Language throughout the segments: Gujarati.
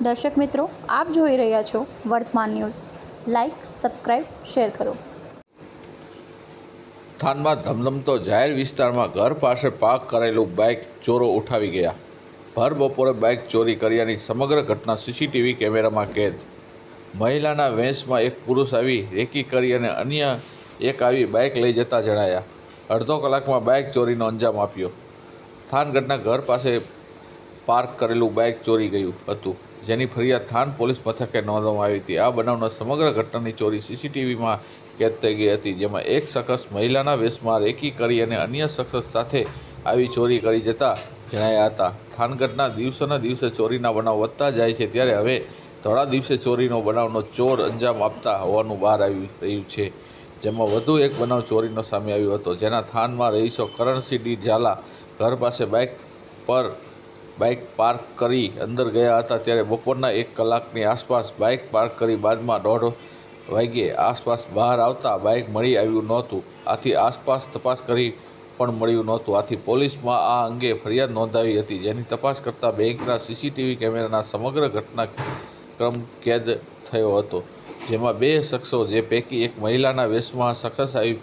દર્શક મિત્રો, આપ જોઈ રહ્યા છો વર્તમાન ન્યૂઝ। લાઇક, સબસ્ક્રાઇબ, શેર કરો। થાનમાં ધમધમતો જાહેર વિસ્તારમાં ઘર પાસે પાર્ક કરેલું બાઇક ચોરો ઉઠાવી ગયા। ભર બપોરે બાઇક ચોરી કર્યાની સમગ્ર ઘટના સીસીટીવી કેમેરામાં કેદ। મહિલાના વેશમાં એક પુરુષ આવી રેકી કરી અને અન્ય એક આવી બાઇક લઈ જતા જણાયા। અડધો કલાકમાં બાઇક ચોરીનો અંજામ આપ્યો। થાન ઘટના ઘર પાસે પાર્ક કરેલું બાઇક ચોરી ગયું હતું, જેની ફરિયાદ થાન પોલીસ મથકે નોંધવામાં આવી હતી। આ બનાવના સમગ્ર ઘટનાની ચોરી સીસીટીવીમાં કેદ થઈ ગઈ હતી, જેમાં એક શખ્સ મહિલાના વેશમાં રેકી કરી અને અન્ય શખ્સ સાથે આવી ચોરી કરી જતા જણાયા હતા। થાન ઘટના દિવસેના દિવસે ચોરીના બનાવ વધતા જાય છે, ત્યારે હવે થોડા દિવસે ચોરીનો બનાવનો ચોર અંજામ આપતા હોવાનું બહાર આવી રહ્યું છે, જેમાં વધુ એક બનાવ ચોરીનો સામે આવ્યો હતો, જેના થાનમાં રહીશો કરણસિંહ ડી ઝાલા ઘર પાસે બાઇક પાર્ક કરી અંદર ગયા હતા। ત્યારે બપોરના 1 કલાકની આસપાસ બાઇક પાર્ક કરી બાદમાં 1:30 વાગ્યે આસપાસ બહાર આવતા બાઇક મળી આવ્યું નહોતું। આથી આસપાસ તપાસ કરી પણ મળ્યું નહોતું। આથી પોલીસમાં આ અંગે ફરિયાદ નોંધાવી હતી, જેની તપાસ કરતા બેંકના સીસીટીવી કેમેરાના સમગ્ર ઘટનાક્રમ કેદ થયો હતો, જેમાં 2 શખ્સો, જે પૈકી એક મહિલાના વેશમાં શખ્સ આવી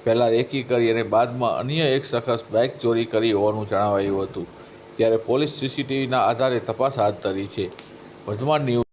પહેલાં રેકી કરી અને બાદમાં અન્ય એક શખ્સ બાઇક ચોરી કરી હોવાનું જણાવાયું હતું। ત્યારે પોલીસ સીસીટીવીના આધારે તપાસ હાથ ધરી છે। વર્તમાન ન્યૂઝ।